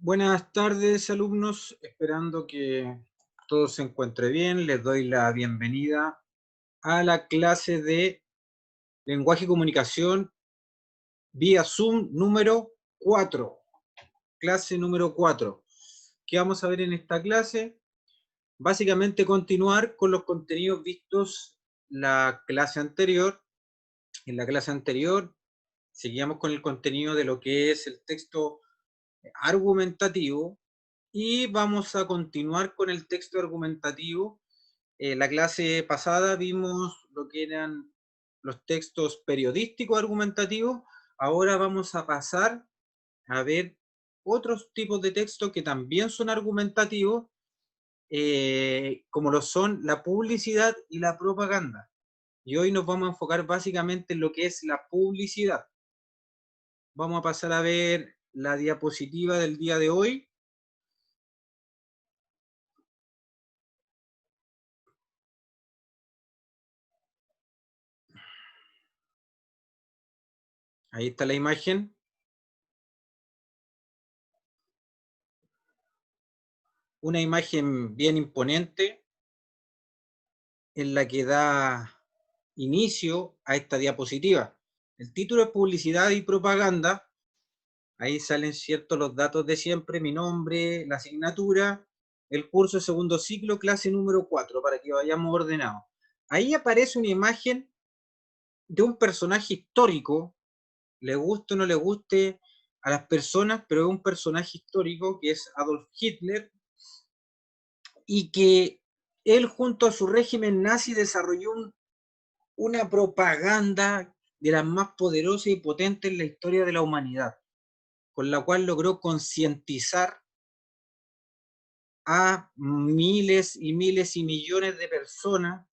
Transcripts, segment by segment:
Buenas tardes, alumnos. Esperando que todo se encuentre bien, les doy la bienvenida a la clase de lenguaje y comunicación vía Zoom número 4. Clase número 4. ¿Qué vamos a ver en esta clase? Básicamente continuar con los contenidos vistos la clase anterior. En la clase anterior seguíamos con el contenido de lo que es el texto argumentativo y vamos a continuar con el texto argumentativo. La clase pasada vimos lo que eran los textos periodísticos argumentativos. Ahora vamos a pasar a ver otros tipos de textos que también son argumentativos, como lo son la publicidad y la propaganda. Y hoy nos vamos a enfocar básicamente en lo que es la publicidad. Vamos a pasar a ver la diapositiva del día de hoy. Ahí está la imagen. Una imagen bien imponente en la que da inicio a esta diapositiva. El título es Publicidad y Propaganda. Ahí salen ciertos los datos de siempre, mi nombre, la asignatura, el curso de segundo ciclo, clase número 4, para que vayamos ordenados. Ahí aparece una imagen de un personaje histórico, le guste o no le guste a las personas, pero es un personaje histórico que es Adolf Hitler, y que él junto a su régimen nazi desarrolló una propaganda de las más poderosas y potentes en la historia de la humanidad, con la cual logró concientizar a miles y miles y millones de personas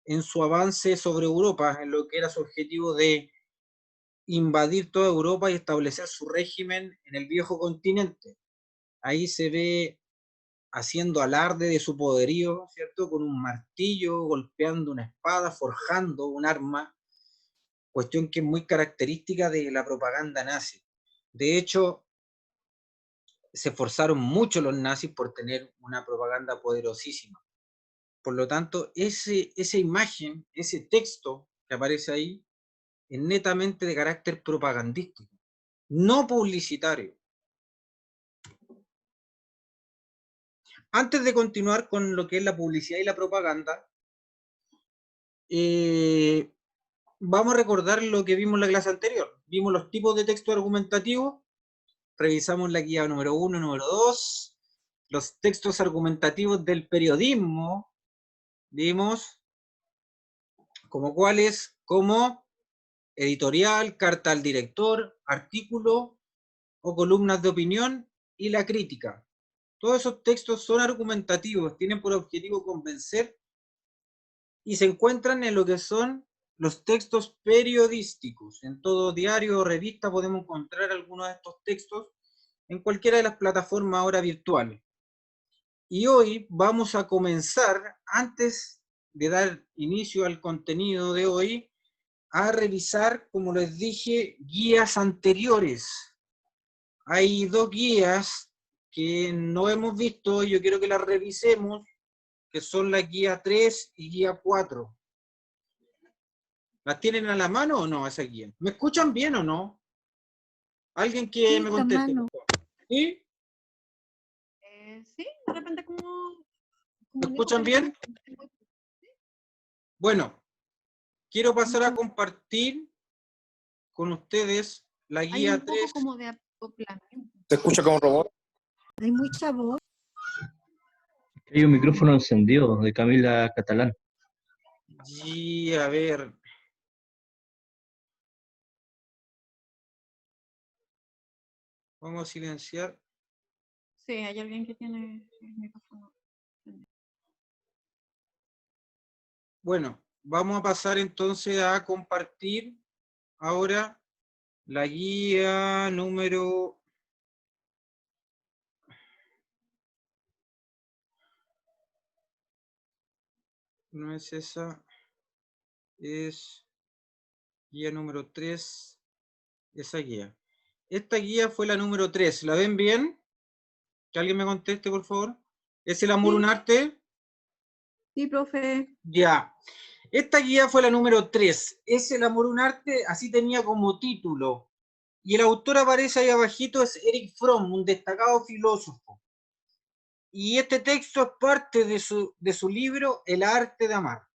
en su avance sobre Europa, en lo que era su objetivo de invadir toda Europa y establecer su régimen en el viejo continente. Ahí se ve haciendo alarde de su poderío, ¿cierto? Con un martillo, golpeando una espada, forjando un arma, cuestión que es muy característica de la propaganda nazi. De hecho, se esforzaron mucho los nazis por tener una propaganda poderosísima. Por lo tanto, esa imagen, ese texto que aparece ahí, es netamente de carácter propagandístico, no publicitario. Antes de continuar con lo que es la publicidad y la propaganda, vamos a recordar lo que vimos en la clase anterior. Vimos los tipos de texto argumentativo, revisamos la guía número 1, número 2, los textos argumentativos del periodismo, vimos como cuáles, como editorial, carta al director, artículo o columnas de opinión, y la crítica. Todos esos textos son argumentativos, tienen por objetivo convencer, y se encuentran en lo que son los textos periodísticos. En todo diario o revista podemos encontrar algunos de estos textos en cualquiera de las plataformas ahora virtuales. Y hoy vamos a comenzar, antes de dar inicio al contenido de hoy, a revisar, como les dije, guías anteriores. Hay dos guías que no hemos visto, yo quiero que las revisemos, que son la guía 3 y guía 4. ¿Las tienen a la mano o no esa guía? ¿Me escuchan bien o no? Alguien que Sí, me la conteste. mano. ¿Sí? Sí, de repente como ¿Me comunico, escuchan pero bien? Bueno, quiero pasar a compartir con ustedes la hay guía un poco 3. como de acoplamiento. ¿Se escucha como un robot? Hay mucha voz. Hay un micrófono encendido de Camila Catalán. Y a ver. Vamos a silenciar. Sí, hay alguien que tiene el micrófono. Bueno, vamos a pasar entonces a compartir ahora la guía número... No es esa, es guía número 3, esa guía. Esta guía fue la número 3, ¿la ven bien? Que alguien me conteste, por favor. ¿Es el amor Sí. un arte? Sí, profe. Ya. Esta guía fue la número 3. ¿Es el amor un arte? Así tenía como título. Y el autor aparece ahí abajito, es Erich Fromm, un destacado filósofo. Y este texto es parte de su libro El arte de amar.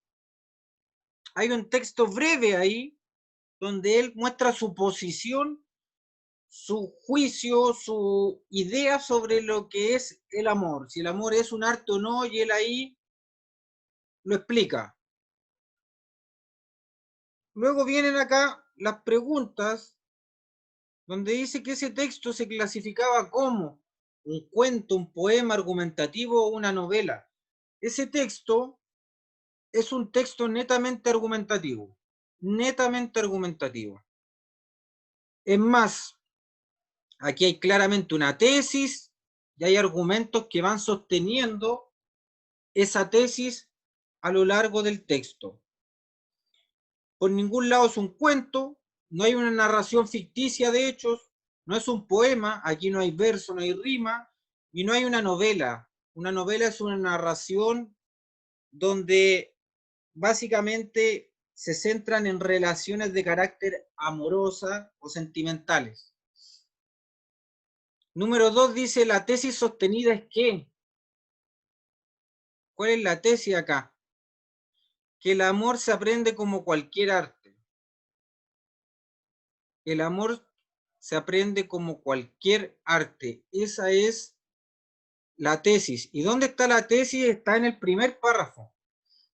Hay un texto breve ahí donde él muestra su posición, su juicio, su idea sobre lo que es el amor, si el amor es un arte o no, y él ahí lo explica. Luego vienen acá las preguntas, donde dice que ese texto se clasificaba como un cuento, un poema argumentativo o una novela. Ese texto es un texto netamente argumentativo, netamente argumentativo. Es más, aquí hay claramente una tesis y hay argumentos que van sosteniendo esa tesis a lo largo del texto. Por ningún lado es un cuento, no hay una narración ficticia de hechos, no es un poema, aquí no hay verso, no hay rima, y no hay una novela. Una novela es una narración donde básicamente se centran en relaciones de carácter amorosa o sentimentales. Número 2 dice, la tesis sostenida es ¿qué? ¿Cuál es la tesis acá? Que el amor se aprende como cualquier arte. El amor se aprende como cualquier arte. Esa es la tesis. ¿Y dónde está la tesis? Está en el primer párrafo,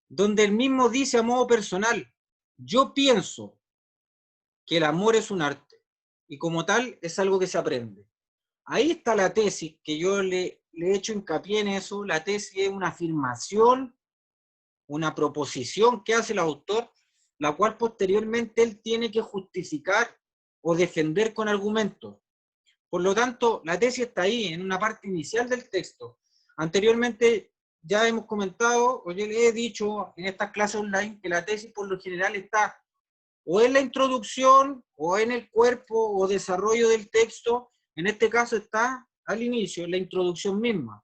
donde él mismo dice a modo personal, yo pienso que el amor es un arte y como tal es algo que se aprende. Ahí está la tesis, que yo le he hecho hincapié en eso. La tesis es una afirmación, una proposición que hace el autor, la cual posteriormente él tiene que justificar o defender con argumentos. Por lo tanto, la tesis está ahí, en una parte inicial del texto. Anteriormente ya hemos comentado, o yo le he dicho en estas clases online, que la tesis por lo general está o en la introducción, o en el cuerpo o desarrollo del texto. En este caso está al inicio, en la introducción misma.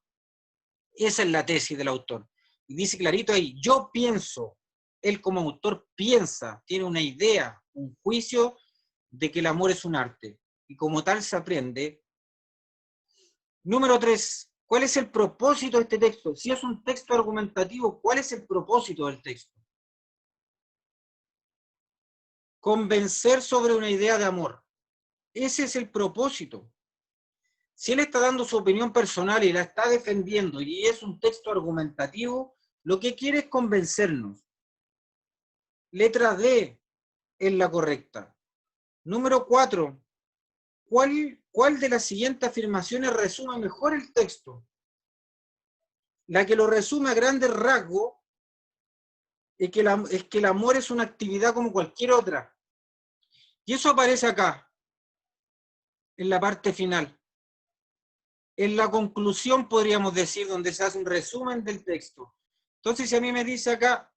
Esa es la tesis del autor. Y dice clarito ahí, yo pienso, él como autor piensa, tiene una idea, un juicio de que el amor es un arte. Y como tal se aprende. Número 3, ¿cuál es el propósito de este texto? Si es un texto argumentativo, ¿cuál es el propósito del texto? Convencer sobre una idea de amor. Ese es el propósito. Si él está dando su opinión personal y la está defendiendo y es un texto argumentativo, lo que quiere es convencernos. Letra D es la correcta. Número 4. ¿Cuál de las siguientes afirmaciones resume mejor el texto? La que lo resume a grandes rasgos es que el amor es una actividad como cualquier otra. Y eso aparece acá, en la parte final. En la conclusión, podríamos decir, donde se hace un resumen del texto. Entonces, si a mí me dice acá,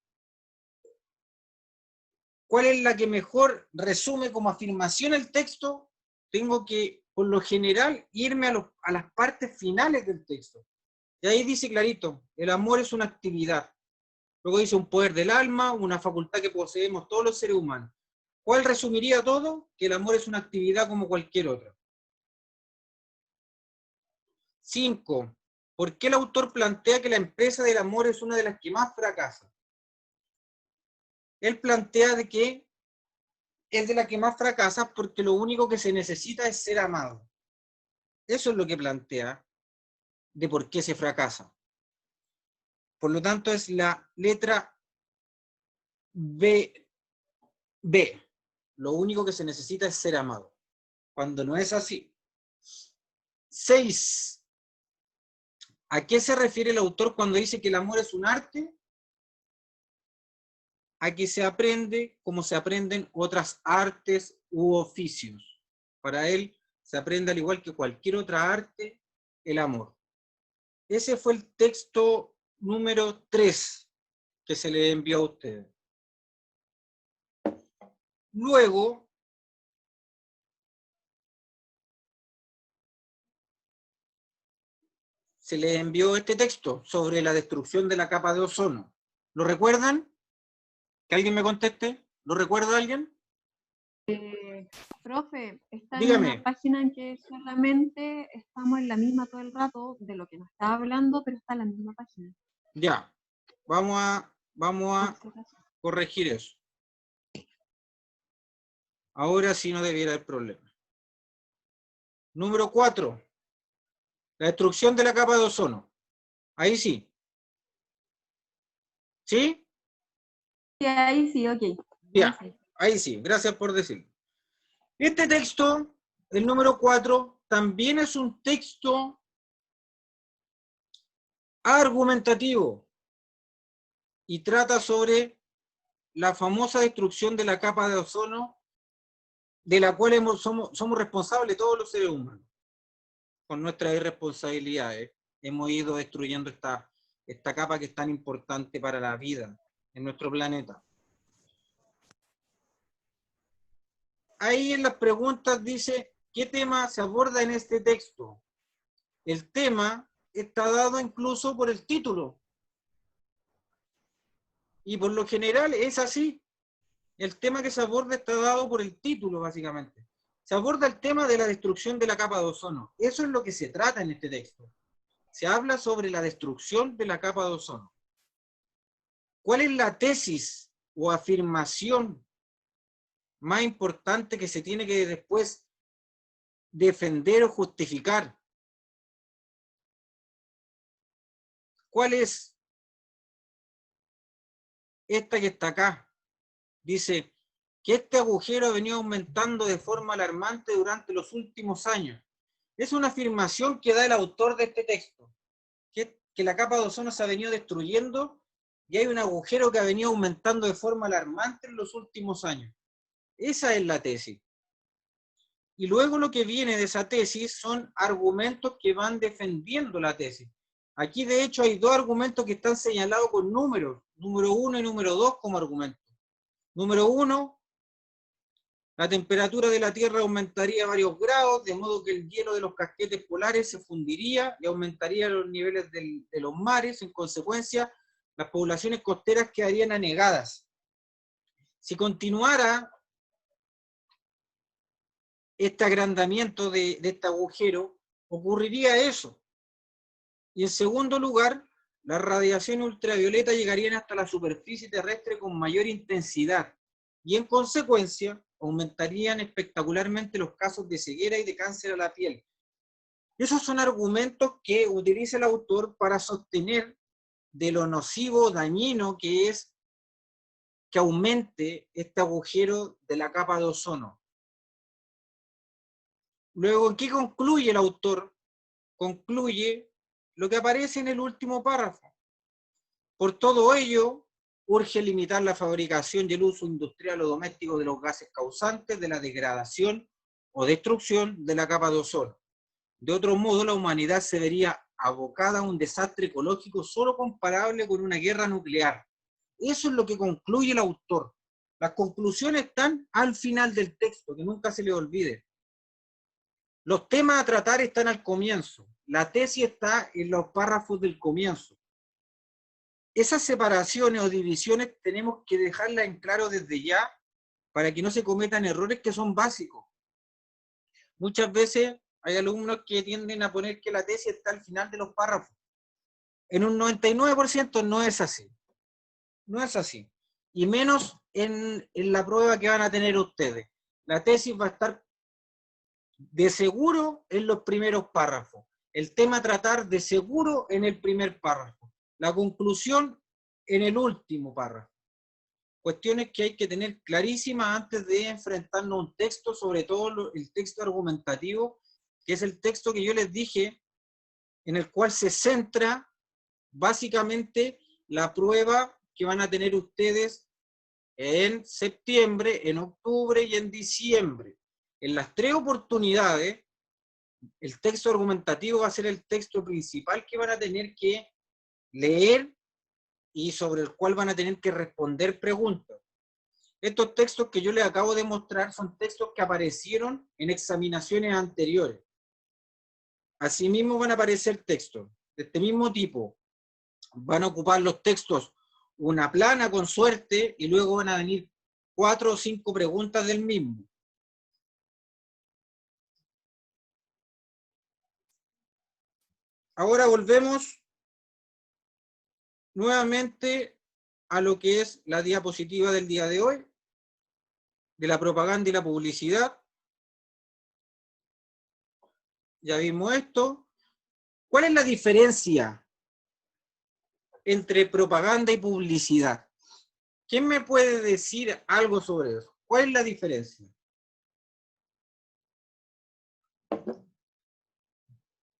¿cuál es la que mejor resume como afirmación el texto? Tengo que, por lo general, irme a las partes finales del texto. Y ahí dice clarito, el amor es una actividad. Luego dice un poder del alma, una facultad que poseemos todos los seres humanos. ¿Cuál resumiría todo? Que el amor es una actividad como cualquier otra. 5. ¿Por qué el autor plantea que la empresa del amor es una de las que más fracasa? Él plantea de que es de la que más fracasa porque lo único que se necesita es ser amado. Eso es lo que plantea de por qué se fracasa. Por lo tanto, es la letra B. B. Lo único que se necesita es ser amado. Cuando no es así. 6. ¿A qué se refiere el autor cuando dice que el amor es un arte? A que se aprende como se aprenden otras artes u oficios. Para él se aprende al igual que cualquier otra arte el amor. Ese fue el texto número 3 que se le envió a ustedes. Luego, se les envió este texto sobre la destrucción de la capa de ozono. ¿Lo recuerdan? ¿Que alguien me conteste? ¿Lo recuerda alguien? Profe, está en Dígame. una página en que solamente estamos en la misma todo el rato de lo que nos está hablando, pero está en la misma página. Ya, vamos a Por si acaso. corregir eso. Ahora sí no debiera haber problema. Número 4. La destrucción de la capa de ozono. Ahí sí. ¿Sí? Sí, ahí sí, ok. Ya, Ahí sí. ahí sí. Gracias por decirlo. Este texto, el número 4, también es un texto argumentativo y trata sobre la famosa destrucción de la capa de ozono, de la cual somos responsables todos los seres humanos. Con nuestras irresponsabilidades hemos ido destruyendo esta capa que es tan importante para la vida en nuestro planeta. Ahí en las preguntas dice, ¿qué tema se aborda en este texto? El tema está dado incluso por el título. Y por lo general es así. El tema que se aborda está dado por el título, básicamente. Se aborda el tema de la destrucción de la capa de ozono. Eso es lo que se trata en este texto. Se habla sobre la destrucción de la capa de ozono. ¿Cuál es la tesis o afirmación más importante que se tiene que después defender o justificar? ¿Cuál es esta que está acá? Dice que este agujero ha venido aumentando de forma alarmante durante los últimos años. Es una afirmación que da el autor de este texto, que la capa de ozono se ha venido destruyendo y hay un agujero que ha venido aumentando de forma alarmante en los últimos años. Esa es la tesis. Y luego lo que viene de esa tesis son argumentos que van defendiendo la tesis. Aquí de hecho hay dos argumentos que están señalados con números, número 1 y número 2 como argumentos. Número 1, la temperatura de la Tierra aumentaría varios grados, de modo que el hielo de los casquetes polares se fundiría y aumentaría los niveles de los mares. En consecuencia, las poblaciones costeras quedarían anegadas. Si continuara este agrandamiento de este agujero, ocurriría eso. Y en segundo lugar, las radiaciones ultravioletas llegarían hasta la superficie terrestre con mayor intensidad y en consecuencia aumentarían espectacularmente los casos de ceguera y de cáncer a la piel. Esos son argumentos que utiliza el autor para sostener de lo nocivo, dañino que es que aumente este agujero de la capa de ozono. Luego, ¿en qué concluye el autor? Concluye lo que aparece en el último párrafo. Por todo ello, urge limitar la fabricación y el uso industrial o doméstico de los gases causantes de la degradación o destrucción de la capa de ozono. De otro modo, la humanidad se vería abocada a un desastre ecológico solo comparable con una guerra nuclear. Eso es lo que concluye el autor. Las conclusiones están al final del texto, que nunca se le olvide. Los temas a tratar están al comienzo. La tesis está en los párrafos del comienzo. Esas separaciones o divisiones tenemos que dejarlas en claro desde ya para que no se cometan errores que son básicos. Muchas veces hay alumnos que tienden a poner que la tesis está al final de los párrafos. En un 99% no es así. No es así. Y menos en la prueba que van a tener ustedes. La tesis va a estar de seguro en los primeros párrafos. El tema a tratar de seguro en el primer párrafo. La conclusión en el último párrafo. Cuestiones que hay que tener clarísimas antes de enfrentarnos a un texto, sobre todo el texto argumentativo, que es el texto que yo les dije, en el cual se centra básicamente la prueba que van a tener ustedes en septiembre, en octubre y en diciembre. En las 3 oportunidades, el texto argumentativo va a ser el texto principal que van a tener que leer y sobre el cual van a tener que responder preguntas. Estos textos que yo les acabo de mostrar son textos que aparecieron en examinaciones anteriores. Asimismo van a aparecer textos de este mismo tipo. Van a ocupar los textos una plana con suerte y luego van a venir 4 o 5 preguntas del mismo. Ahora volvemos nuevamente a lo que es la diapositiva del día de hoy, de la propaganda y la publicidad. Ya vimos esto. ¿Cuál es la diferencia entre propaganda y publicidad? ¿Quién me puede decir algo sobre eso? ¿Cuál es la diferencia?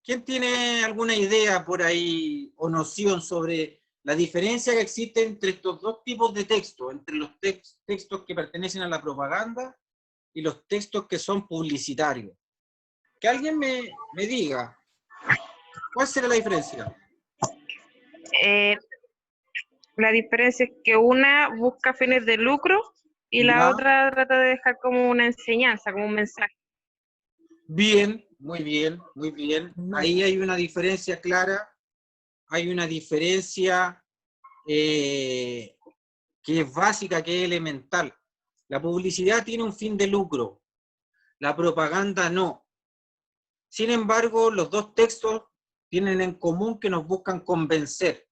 ¿Quién tiene alguna idea por ahí o noción sobre la diferencia que existe entre estos dos tipos de textos, entre los textos que pertenecen a la propaganda y los textos que son publicitarios? Que alguien me diga, ¿cuál será la diferencia? La diferencia es que una busca fines de lucro y la ¿Ya? otra trata de dejar como una enseñanza, como un mensaje. Bien, muy bien, muy bien. Ahí hay una diferencia clara, hay una diferencia que es básica, que es elemental. La publicidad tiene un fin de lucro, la propaganda no. Sin embargo, los dos textos tienen en común que nos buscan convencer,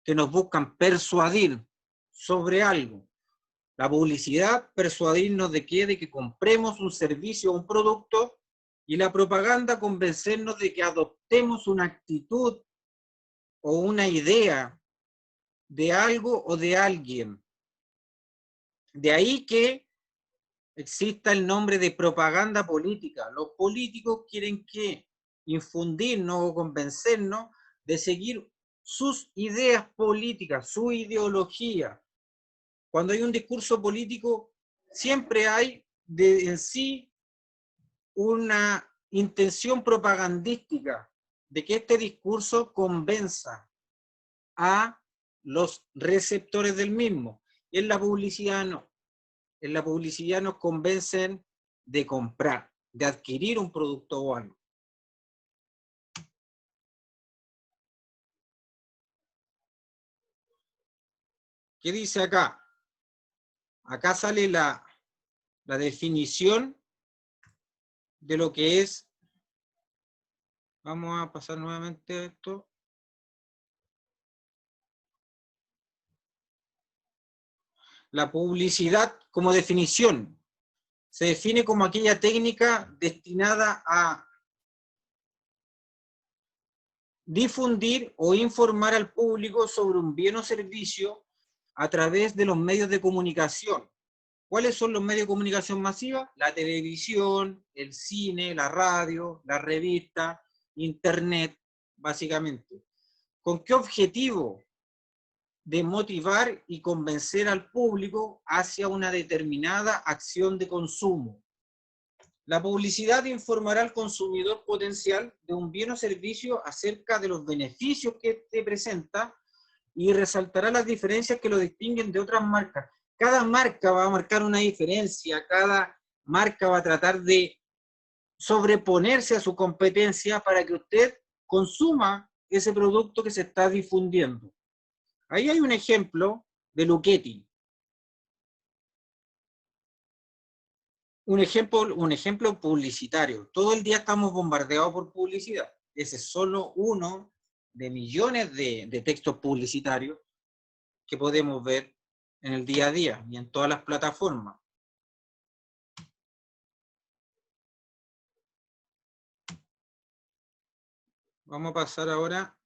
que nos buscan persuadir sobre algo. La publicidad, persuadirnos de qué, de que compremos un servicio o un producto, y la propaganda, convencernos de que adoptemos una actitud o una idea de algo o de alguien. De ahí que exista el nombre de propaganda política. Los políticos quieren que infundirnos o convencernos de seguir sus ideas políticas, su ideología. Cuando hay un discurso político, siempre hay en sí una intención propagandística de que este discurso convenza a los receptores del mismo. Y en la publicidad no. En la publicidad nos convencen de comprar, de adquirir un producto o algo. ¿Qué dice acá? Acá sale la definición de lo que es. Vamos a pasar nuevamente esto. La publicidad como definición se define como aquella técnica destinada a difundir o informar al público sobre un bien o servicio a través de los medios de comunicación. ¿Cuáles son los medios de comunicación masiva? La televisión, el cine, la radio, la revista, internet, básicamente. ¿Con qué objetivo? De motivar y convencer al público hacia una determinada acción de consumo. La publicidad informará al consumidor potencial de un bien o servicio acerca de los beneficios que te presenta y resaltará las diferencias que lo distinguen de otras marcas. Cada marca va a marcar una diferencia, cada marca va a tratar de sobreponerse a su competencia para que usted consuma ese producto que se está difundiendo. Ahí hay un ejemplo de Lucchetti. Un ejemplo publicitario. Todo el día estamos bombardeados por publicidad. Ese es solo uno de millones de textos publicitarios que podemos ver en el día a día y en todas las plataformas. Vamos a pasar ahora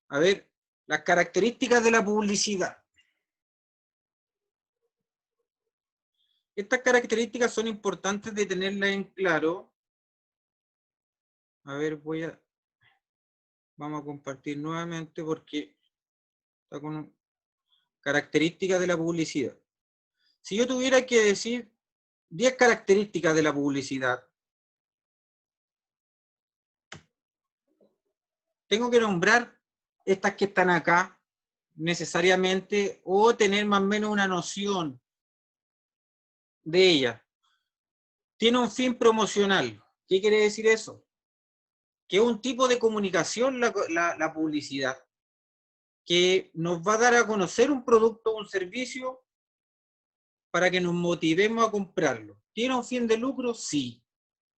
a ver las características de la publicidad. Estas características son importantes de tenerlas en claro. A ver, vamos a compartir nuevamente porque está con características de la publicidad. Si yo tuviera que decir 10 características de la publicidad, tengo que nombrar estas que están acá necesariamente o tener más o menos una noción de ellas. Tiene un fin promocional. ¿Qué quiere decir eso? que es un tipo de comunicación la publicidad, que nos va a dar a conocer un producto o un servicio para que nos motivemos a comprarlo. ¿Tiene un fin de lucro? Sí.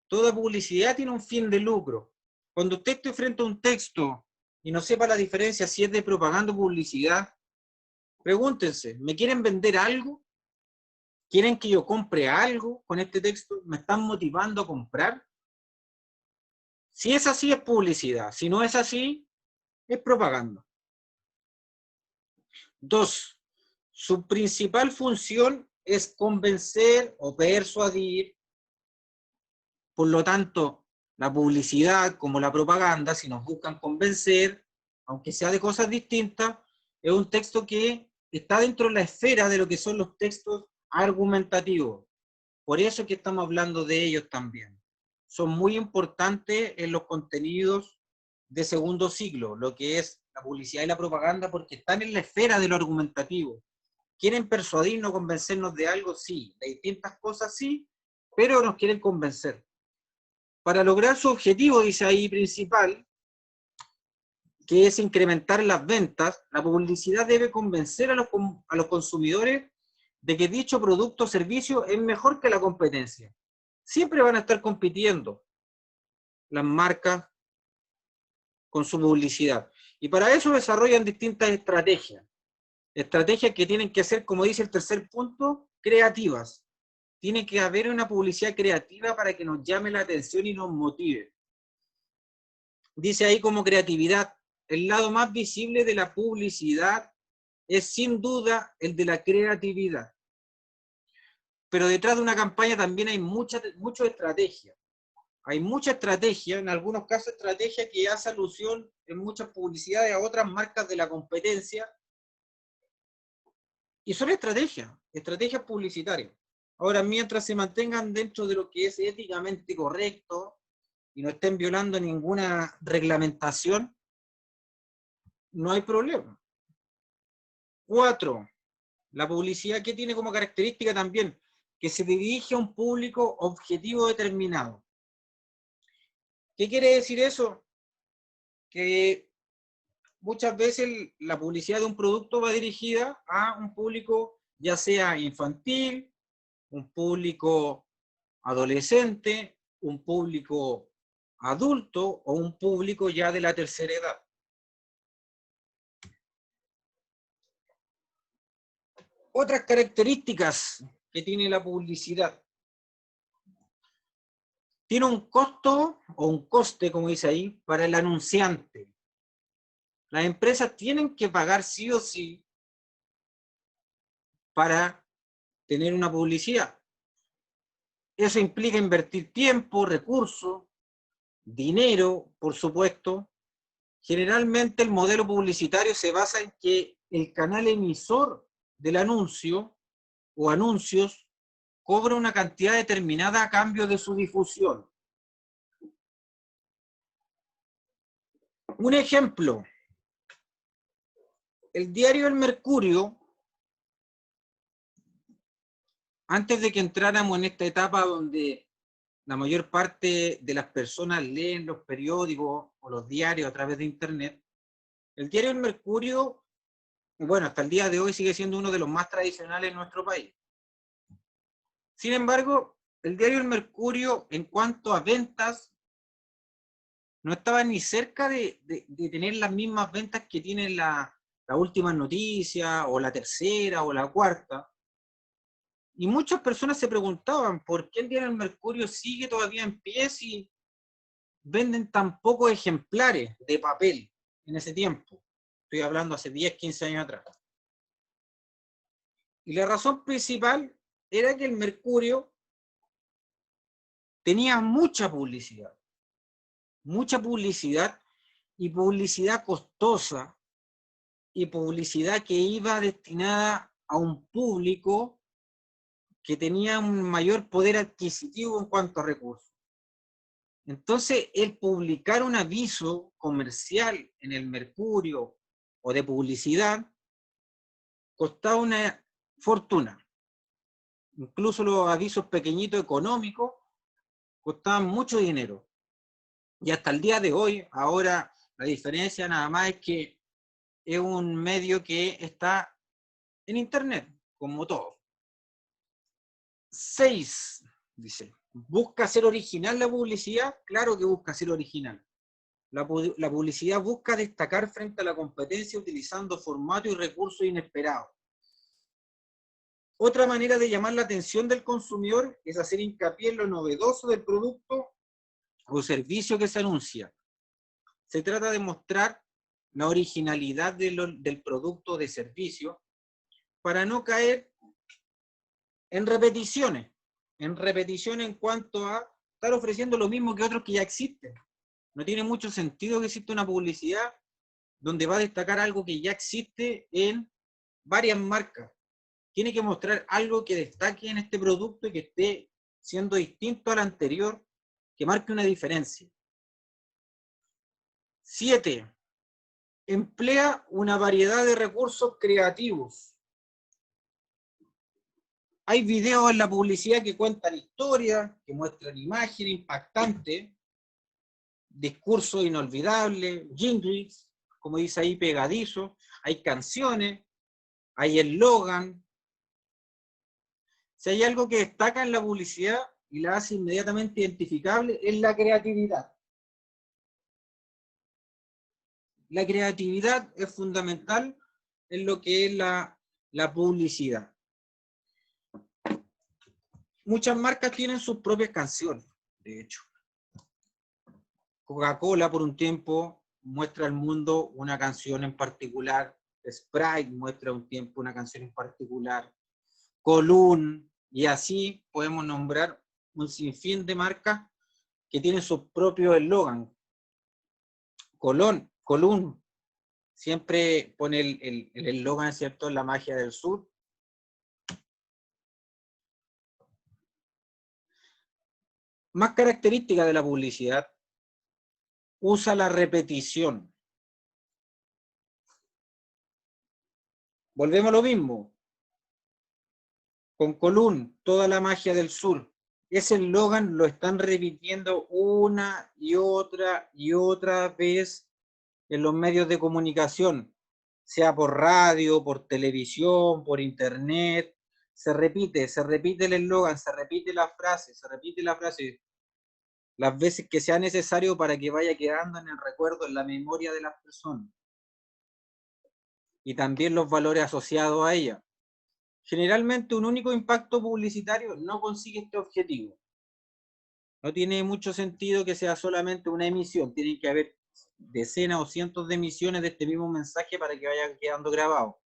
Toda publicidad tiene un fin de lucro. Cuando usted esté frente a un texto y no sepa la diferencia si es de propaganda o publicidad, pregúntense, ¿me quieren vender algo? ¿Quieren que yo compre algo con este texto? ¿Me están motivando a comprar? Si es así, es publicidad. Si no es así, es propaganda. 2. Su principal función es convencer o persuadir. Por lo tanto, la publicidad como la propaganda, si nos buscan convencer, aunque sea de cosas distintas, es un texto que está dentro de la esfera de lo que son los textos argumentativos. Por eso es que estamos hablando de ellos también. Son muy importantes en los contenidos de segundo ciclo, lo que es la publicidad y la propaganda, porque están en la esfera de lo argumentativo. ¿Quieren persuadirnos, convencernos de algo? Sí. De distintas cosas, sí, pero nos quieren convencer. Para lograr su objetivo, dice ahí, principal, que es incrementar las ventas, la publicidad debe convencer a los consumidores de que dicho producto o servicio es mejor que la competencia. Siempre van a estar compitiendo las marcas con su publicidad. Y para eso desarrollan distintas estrategias. Estrategias que tienen que ser, como dice el tercer punto, creativas. Tiene que haber una publicidad creativa para que nos llame la atención y nos motive. Dice ahí como creatividad, el lado más visible de la publicidad es sin duda el de la creatividad. Pero detrás de una campaña también hay mucha estrategia. Hay mucha estrategia, en algunos casos estrategia que hace alusión en muchas publicidades a otras marcas de la competencia. Y son estrategias publicitarias. Ahora, mientras se mantengan dentro de lo que es éticamente correcto y no estén violando ninguna reglamentación, no hay problema. 4. La publicidad que tiene como característica también que se dirige a un público objetivo determinado. ¿Qué quiere decir eso? Que muchas veces la publicidad de un producto va dirigida a un público ya sea infantil, un público adolescente, un público adulto o un público ya de la tercera edad. Otras características que tiene la publicidad. Tiene un costo o un coste, como dice ahí, para el anunciante. Las empresas tienen que pagar sí o sí para tener una publicidad. Eso implica invertir tiempo, recursos, dinero, por supuesto. Generalmente el modelo publicitario se basa en que el canal emisor del anuncio o anuncios cobra una cantidad determinada a cambio de su difusión. Un ejemplo, el diario El Mercurio, antes de que entráramos en esta etapa donde la mayor parte de las personas leen los periódicos o los diarios a través de internet, el diario El Mercurio, bueno, hasta el día de hoy sigue siendo uno de los más tradicionales en nuestro país. Sin embargo, el diario El Mercurio, en cuanto a ventas, no estaba ni cerca de tener las mismas ventas que tienen la última noticia, o la tercera, o la cuarta. Y muchas personas se preguntaban por qué el diario El Mercurio sigue todavía en pie si venden tan pocos ejemplares de papel en ese tiempo. Estoy hablando hace 10, 15 años atrás. Y la razón principal era que el Mercurio tenía mucha publicidad y publicidad costosa y publicidad que iba destinada a un público que tenía un mayor poder adquisitivo en cuanto a recursos. Entonces, el publicar un aviso comercial en el Mercurio o de publicidad costaba una fortuna. Incluso los avisos pequeñitos económicos costaban mucho dinero. Y hasta el día de hoy, ahora la diferencia nada más es que es un medio que está en internet, como todo. 6, dice, ¿busca ser original la publicidad? Claro que busca ser original. La publicidad busca destacar frente a la competencia utilizando formatos y recursos inesperados. Otra manera de llamar la atención del consumidor es hacer hincapié en lo novedoso del producto o servicio que se anuncia. Se trata de mostrar la originalidad del producto o de servicio para no caer en repeticiones en cuanto a estar ofreciendo lo mismo que otros que ya existen. No tiene mucho sentido que exista una publicidad donde va a destacar algo que ya existe en varias marcas. Tiene que mostrar algo que destaque en este producto y que esté siendo distinto al anterior, que marque una diferencia. 7. Emplea una variedad de recursos creativos. Hay videos en la publicidad que cuentan historias, que muestran imágenes impactantes, discursos inolvidables, jingles, como dice ahí, pegadizos, hay canciones, hay eslogan. Si hay algo que destaca en la publicidad y la hace inmediatamente identificable, es la creatividad. La creatividad es fundamental en lo que es la publicidad. Muchas marcas tienen sus propias canciones, de hecho. Coca-Cola por un tiempo muestra al mundo una canción en particular, Sprite muestra un tiempo una canción en particular, Colún, y así podemos nombrar un sinfín de marcas que tienen su propio eslogan. Colún siempre pone el eslogan, ¿cierto?, en la magia del sur. Más característica de la publicidad, usa la repetición. Volvemos a lo mismo. Con Colún, toda la magia del sur. Ese eslogan lo están repitiendo una y otra vez en los medios de comunicación, sea por radio, por televisión, por internet. Se repite el eslogan, se repite la frase las veces que sea necesario para que vaya quedando en el recuerdo, en la memoria de las personas. Y también los valores asociados a ella. Generalmente un único impacto publicitario no consigue este objetivo. No tiene mucho sentido que sea solamente una emisión, tienen que haber decenas o cientos de emisiones de este mismo mensaje para que vaya quedando grabado.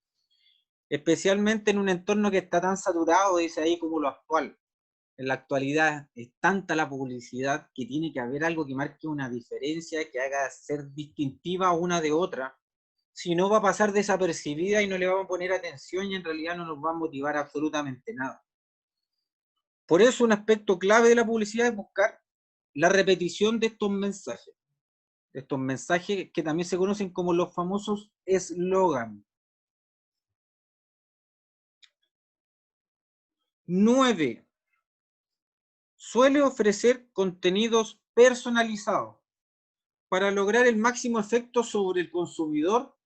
Especialmente en un entorno que está tan saturado, dice ahí, como lo actual. En la actualidad es tanta la publicidad que tiene que haber algo que marque una diferencia, que haga ser distintiva una de otra. Si no, va a pasar desapercibida y no le vamos a poner atención y en realidad no nos va a motivar absolutamente nada. Por eso un aspecto clave de la publicidad es buscar la repetición de estos mensajes que también se conocen como los famosos eslogan. 9. Suele ofrecer contenidos personalizados. Para lograr el máximo efecto sobre el consumidor,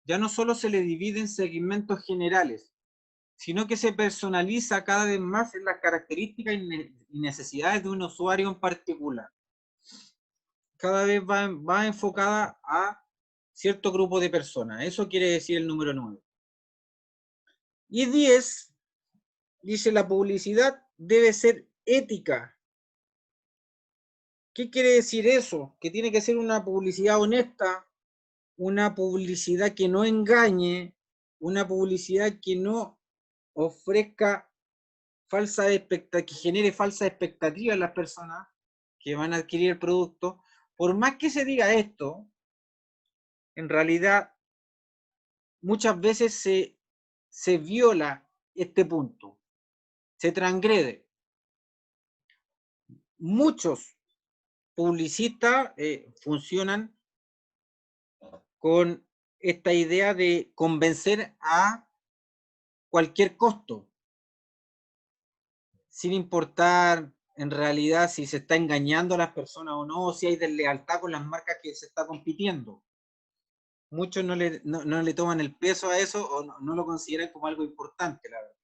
ya no solo se le divide en segmentos generales, sino que se personaliza cada vez más en las características y necesidades de un usuario en particular. Cada vez va enfocada a cierto grupo de personas. Eso quiere decir el número 9. Y 10, dice, la publicidad debe ser ética. ¿Qué quiere decir eso? Que tiene que ser una publicidad honesta, una publicidad que no engañe, una publicidad que no ofrezca falsas expectativas, que genere falsas expectativas en las personas que van a adquirir el producto. Por más que se diga esto, en realidad muchas veces se viola este punto, se transgrede. Muchos publicistas funcionan con esta idea de convencer a cualquier costo, sin importar en realidad si se está engañando a las personas o no, o si hay deslealtad con las marcas que se está compitiendo. Muchos no le toman el peso a eso o no lo consideran como algo importante, la verdad.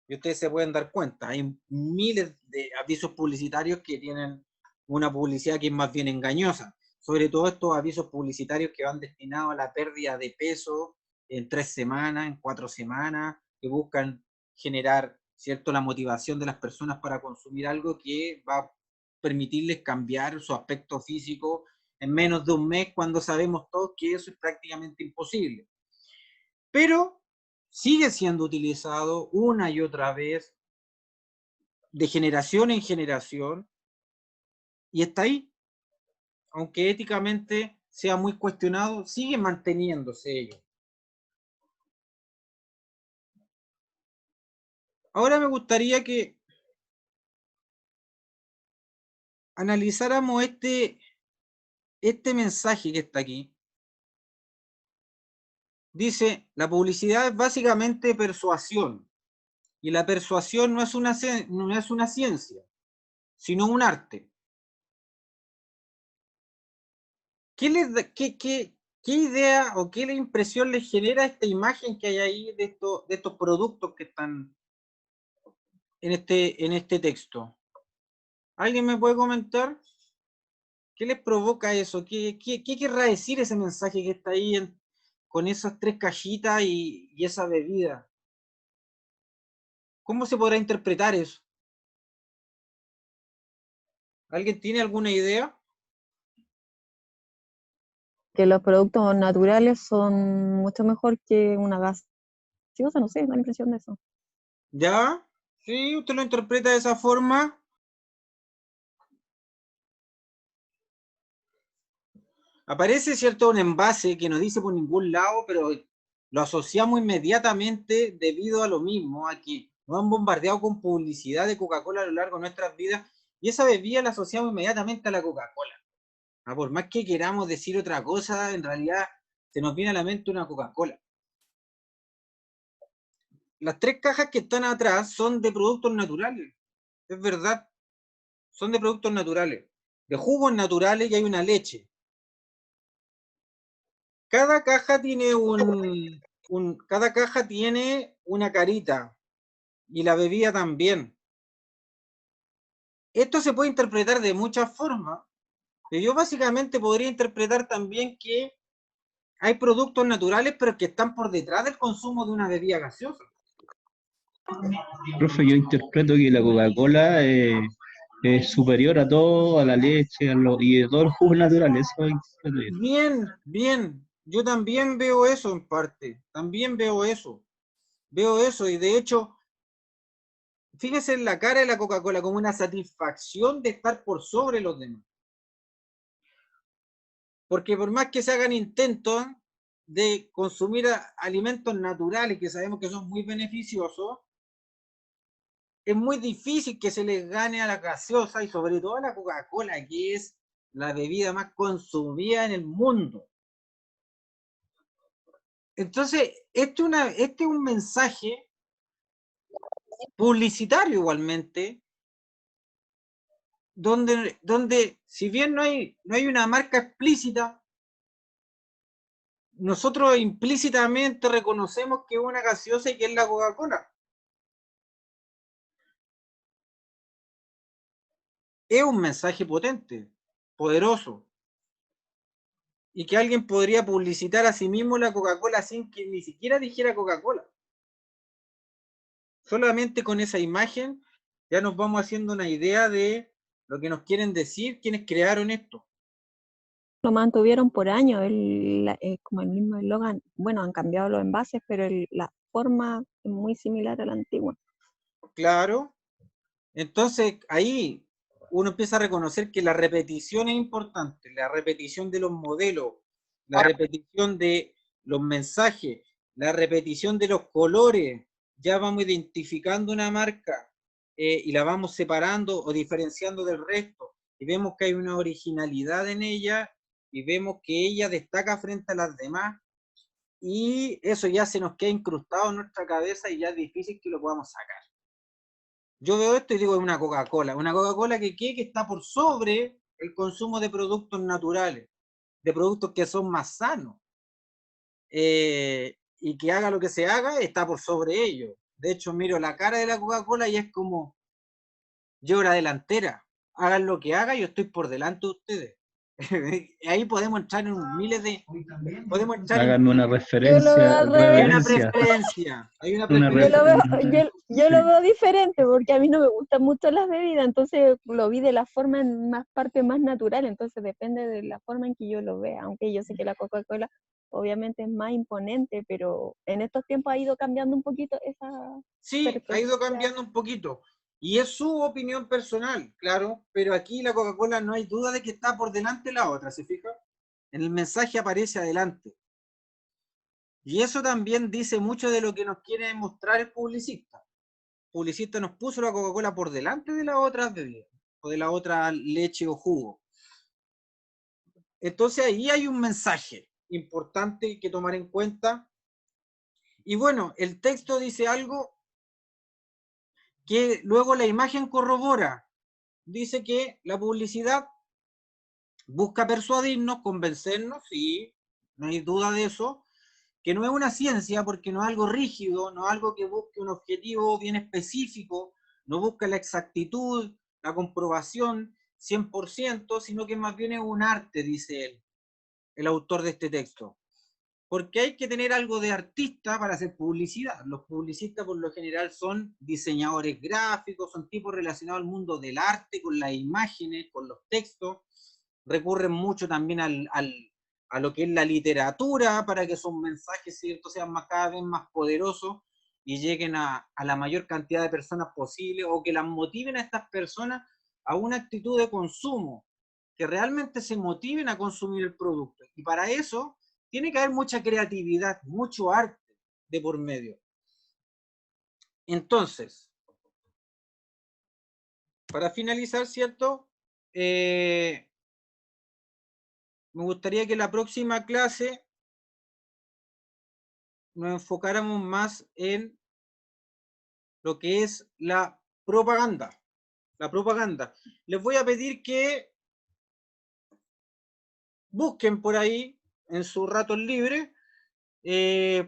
Y ustedes se pueden dar cuenta, hay miles de avisos publicitarios que tienen una publicidad que es más bien engañosa. Sobre todo estos avisos publicitarios que van destinados a la pérdida de peso en 3 semanas, en 4 semanas, que buscan generar, ¿cierto?, la motivación de las personas para consumir algo que va a permitirles cambiar su aspecto físico en menos de un mes, cuando sabemos todos que eso es prácticamente imposible. Pero sigue siendo utilizado una y otra vez, de generación en generación, y está ahí. Aunque éticamente sea muy cuestionado, sigue manteniéndose ello. Ahora me gustaría que analizáramos este mensaje que está aquí. Dice, la publicidad es básicamente persuasión, y la persuasión no es una ciencia, sino un arte. ¿Qué idea o qué impresión les genera esta imagen que hay ahí de estos productos que están en este texto? ¿Alguien me puede comentar? ¿Qué les provoca eso? ¿Qué querrá decir ese mensaje que está ahí con esas 3 cajitas y esa bebida? ¿Cómo se podrá interpretar eso? ¿Alguien tiene alguna idea? Que los productos naturales son mucho mejor que una gaseosa, no sé, me da la impresión de eso. ¿Ya? ¿Sí? ¿Usted lo interpreta de esa forma? Aparece, ¿cierto?, un envase que no dice por ningún lado, pero lo asociamos inmediatamente debido a lo mismo, a que nos han bombardeado con publicidad de Coca-Cola a lo largo de nuestras vidas, y esa bebida la asociamos inmediatamente a la Coca-Cola. Por más que queramos decir otra cosa, en realidad se nos viene a la mente una Coca-Cola. Las 3 cajas que están atrás son de productos naturales, es verdad, son de productos naturales, de jugos naturales, y hay una leche. Cada caja tiene cada caja tiene una carita, y la bebida también. Esto se puede interpretar de muchas formas, pero yo básicamente podría interpretar también que hay productos naturales, pero que están por detrás del consumo de una bebida gaseosa. Profe, yo interpreto que la Coca-Cola es superior a todo, a la leche, y a todos los jugos naturales. Eso interpreto yo. Bien, bien. Yo también veo eso en parte. También veo eso. Veo eso, y de hecho, fíjese en la cara de la Coca-Cola como una satisfacción de estar por sobre los demás. Porque por más que se hagan intentos de consumir alimentos naturales, que sabemos que son muy beneficiosos, es muy difícil que se les gane a la gaseosa y sobre todo a la Coca-Cola, que es la bebida más consumida en el mundo. Entonces, este es un mensaje publicitario igualmente, donde si bien no hay una marca explícita, nosotros implícitamente reconocemos que es una gaseosa y que es la Coca-Cola. Es un mensaje potente, poderoso, y que alguien podría publicitar a sí mismo la Coca-Cola sin que ni siquiera dijera Coca-Cola. Solamente con esa imagen ya nos vamos haciendo una idea de lo que nos quieren decir quienes crearon esto. Lo mantuvieron por años, como el mismo eslogan. Bueno, han cambiado los envases, pero la forma es muy similar a la antigua. Claro. Entonces ahí uno empieza a reconocer que la repetición es importante, la repetición de los modelos, la repetición de los mensajes, la repetición de los colores. Ya vamos identificando una marca y la vamos separando o diferenciando del resto, y vemos que hay una originalidad en ella, y vemos que ella destaca frente a las demás, y eso ya se nos queda incrustado en nuestra cabeza y ya es difícil que lo podamos sacar. Yo veo esto y digo, es una Coca-Cola. Una Coca-Cola que está por sobre el consumo de productos naturales, de productos que son más sanos. Y que haga lo que se haga, está por sobre ello. De hecho, miro la cara de la Coca-Cola y es como, llevo la delantera. Hagan lo que haga, yo estoy por delante de ustedes. Ahí podemos entrar en miles de... Podemos entrar en... Háganme una Yo lo veo referencia, al revés. Hay una reverencia. preferencia. Hay una Una Yo lo veo, preferencia. yo lo veo diferente porque a mí no me gustan mucho las bebidas, entonces lo vi de la forma en más parte más natural, entonces depende de la forma en que yo lo vea, aunque yo sé que la Coca-Cola obviamente es más imponente, pero en estos tiempos ha ido cambiando un poquito esa Sí, ha ido perspectiva. cambiando un poquito. Y es su opinión personal, claro, pero aquí la Coca-Cola no hay duda de que está por delante de la otra, ¿se fija? En el mensaje aparece adelante. Y eso también dice mucho de lo que nos quiere mostrar el publicista. El publicista nos puso la Coca-Cola por delante de las otras bebidas, o de la otra leche o jugo. Entonces ahí hay un mensaje importante que tomar en cuenta. Y bueno, el texto dice algo que luego la imagen corrobora. Dice que la publicidad busca persuadirnos, convencernos, sí, no hay duda de eso, que no es una ciencia porque no es algo rígido, no es algo que busque un objetivo bien específico, no busca la exactitud, la comprobación 100%, sino que más bien es un arte, dice él, el autor de este texto. Porque hay que tener algo de artista para hacer publicidad. Los publicistas por lo general son diseñadores gráficos, son tipos relacionados al mundo del arte, con las imágenes, con los textos. Recurren mucho también a lo que es la literatura para que sus mensajes, ¿cierto?, sean cada vez más poderosos y lleguen a la mayor cantidad de personas posible, o que las motiven a estas personas a una actitud de consumo, que realmente se motiven a consumir el producto. Y para eso tiene que haber mucha creatividad, mucho arte de por medio. Entonces, para finalizar, ¿cierto? Me gustaría que la próxima clase nos enfocáramos más en lo que es la propaganda. La propaganda. Les voy a pedir que busquen por ahí, en sus ratos libres,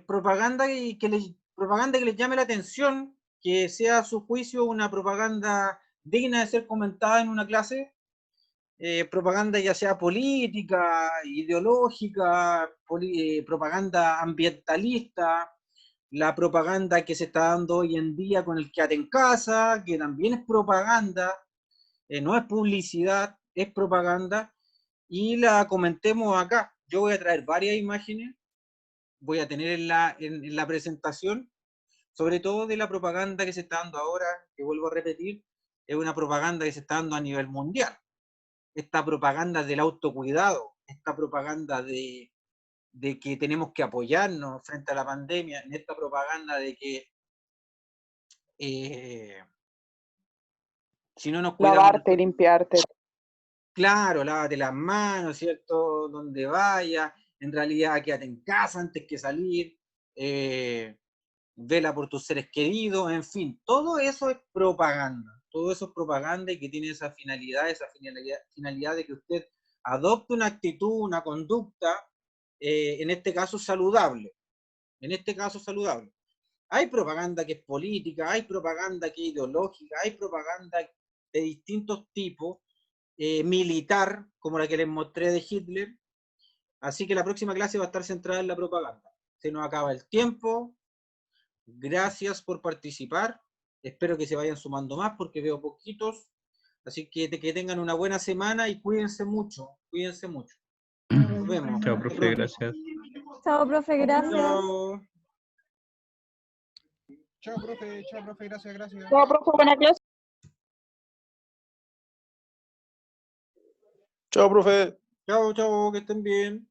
propaganda que les llame la atención, que sea a su juicio una propaganda digna de ser comentada en una clase, propaganda ya sea política, ideológica, propaganda ambientalista, la propaganda que se está dando hoy en día con el quédate en casa, que también es propaganda, no es publicidad, es propaganda, y la comentemos acá. Yo voy a traer varias imágenes, voy a tener en la presentación, sobre todo de la propaganda que se está dando ahora, que vuelvo a repetir, es una propaganda que se está dando a nivel mundial. Esta propaganda del autocuidado, esta propaganda de que tenemos que apoyarnos frente a la pandemia, en esta propaganda de que si no nos cuidamos... Lavarte, limpiarte. Claro, lávate las manos, ¿cierto? Donde vaya, en realidad quédate en casa antes que salir, vela por tus seres queridos, en fin, todo eso es propaganda, todo eso es propaganda y que tiene esa finalidad de que usted adopte una actitud, una conducta, en este caso saludable, Hay propaganda que es política, hay propaganda que es ideológica, hay propaganda de distintos tipos, militar, como la que les mostré de Hitler. Así que la próxima clase va a estar centrada en la propaganda. Se nos acaba el tiempo. Gracias por participar. Espero que se vayan sumando más porque veo poquitos. Así que tengan una buena semana y cuídense mucho. Cuídense mucho. Nos vemos. Chao, profe, gracias. Chao, profe, gracias. Chao. Chao, profe, gracias, gracias. Chao, profe, buena clase. Chao, profe. Chao, chao, que estén bien.